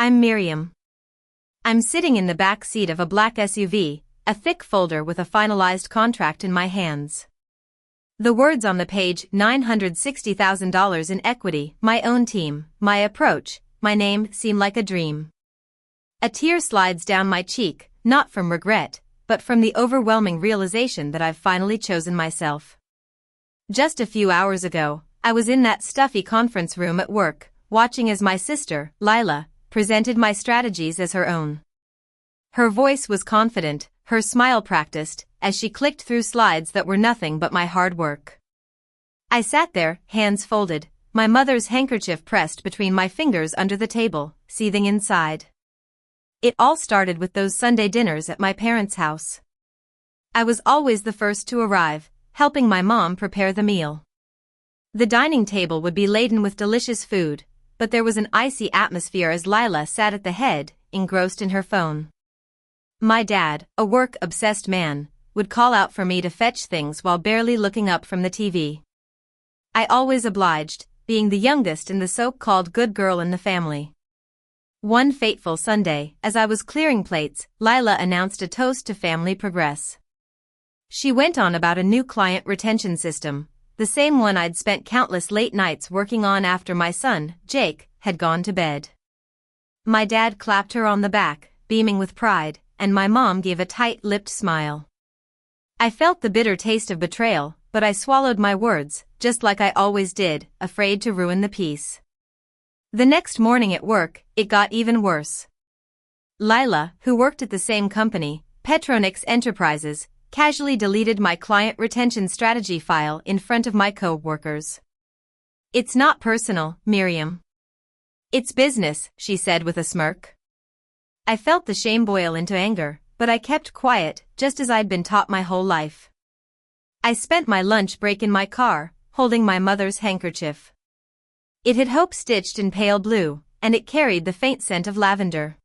I'm Miriam. I'm sitting in the back seat of a black SUV, a thick folder with a finalized contract in my hands. The words on the page: $960,000 in equity, my own team, my approach, my name seem like a dream. A tear slides down my cheek, not from regret, but from the overwhelming realization that I've finally chosen myself. Just a few hours ago, I was in that stuffy conference room at work, watching as my sister, Lila, presented my strategies as her own. Her voice was confident, her smile practiced, as she clicked through slides that were nothing but my hard work. I sat there, hands folded, my mother's handkerchief pressed between my fingers under the table, seething inside. It all started with those Sunday dinners at my parents' house. I was always the first to arrive, helping my mom prepare the meal. The dining table would be laden with delicious food, but there was an icy atmosphere as Lila sat at the head, engrossed in her phone. My dad, a work-obsessed man, would call out for me to fetch things while barely looking up from the TV. I always obliged, being the youngest and the so-called good girl in the family. One fateful Sunday, as I was clearing plates, Lila announced a toast to family progress. She went on about a new client retention system, the same one I'd spent countless late nights working on after my son, Jake, had gone to bed. My dad clapped her on the back, beaming with pride, and my mom gave a tight-lipped smile. I felt the bitter taste of betrayal, but I swallowed my words, just like I always did, afraid to ruin the peace. The next morning at work, it got even worse. Lila, who worked at the same company, Petronix Enterprises, casually deleted my client retention strategy file in front of my co-workers. "It's not personal, Miriam. It's business," she said with a smirk. I felt the shame boil into anger, but I kept quiet, just as I'd been taught my whole life. I spent my lunch break in my car, holding my mother's handkerchief. It had hope stitched in pale blue, and it carried the faint scent of lavender.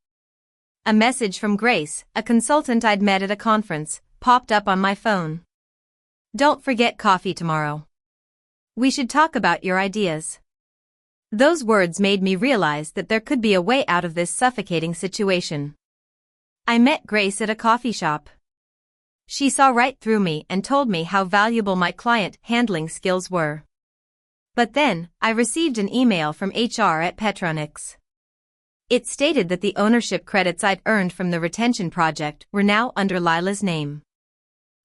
A message from Grace, a consultant I'd met at a conference, popped up on my phone. "Don't forget coffee tomorrow. We should talk about your ideas." Those words made me realize that there could be a way out of this suffocating situation. I met Grace at a coffee shop. She saw right through me and told me how valuable my client handling skills were. But then, I received an email from HR at Petronix. It stated that the ownership credits I'd earned from the retention project were now under Lila's name.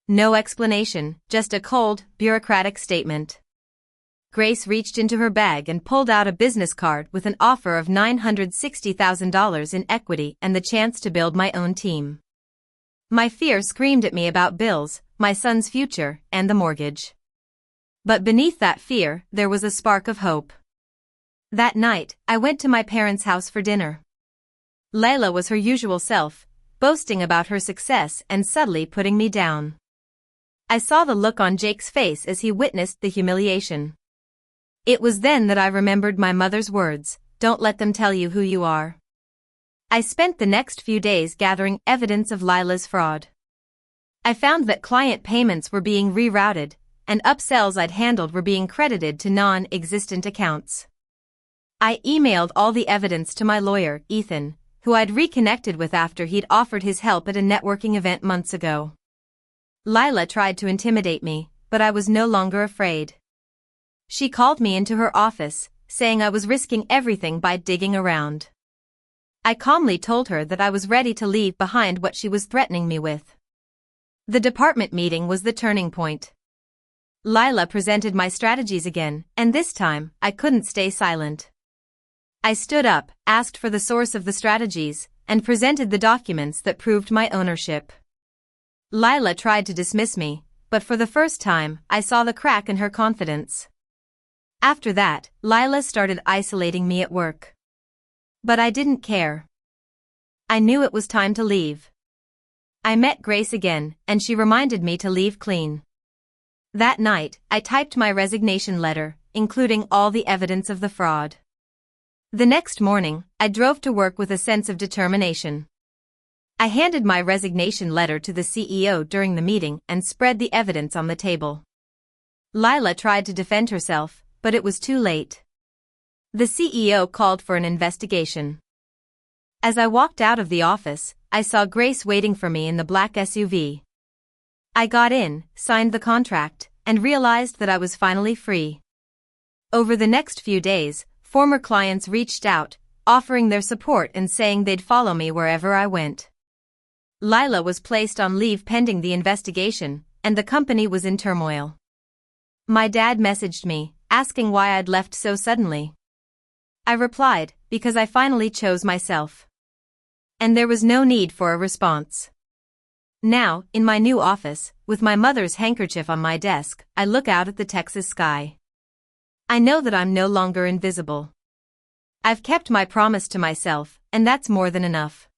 No explanation, just a cold, bureaucratic statement. Grace reached into her bag and pulled out a business card with an offer of $960,000 in equity and the chance to build my own team. My fear screamed at me about bills, my son's future, and the mortgage. But beneath that fear, there was a spark of hope. That night, I went to my parents' house for dinner. Lila was her usual self, boasting about her success and subtly putting me down. I saw the look on Jake's face as he witnessed the humiliation. It was then that I remembered my mother's words, "Don't let them tell you who you are." I spent the next few days gathering evidence of Lila's fraud. I found that client payments were being rerouted, and upsells I'd handled were being credited to non-existent accounts. I emailed all the evidence to my lawyer, Ethan, who I'd reconnected with after he'd offered his help at a networking event months ago. Lila tried to intimidate me, but I was no longer afraid. She called me into her office, saying I was risking everything by digging around. I calmly told her that I was ready to leave behind what she was threatening me with. The department meeting was the turning point. Lila presented my strategies again, and this time, I couldn't stay silent. I stood up, asked for the source of the strategies, and presented the documents that proved my ownership. Lila tried to dismiss me, but for the first time, I saw the crack in her confidence. After that, Lila started isolating me at work. But I didn't care. I knew it was time to leave. I met Grace again, and she reminded me to leave clean. That night, I typed my resignation letter, including all the evidence of the fraud. The next morning, I drove to work with a sense of determination. I handed my resignation letter to the CEO during the meeting and spread the evidence on the table. Lila tried to defend herself, but it was too late. The CEO called for an investigation. As I walked out of the office, I saw Grace waiting for me in the black SUV. I got in, signed the contract, and realized that I was finally free. Over the next few days, former clients reached out, offering their support and saying they'd follow me wherever I went. Lila was placed on leave pending the investigation, and the company was in turmoil. My dad messaged me, asking why I'd left so suddenly. I replied, because I finally chose myself. And there was no need for a response. Now, in my new office, with my mother's handkerchief on my desk, I look out at the Texas sky. I know that I'm no longer invisible. I've kept my promise to myself, and that's more than enough.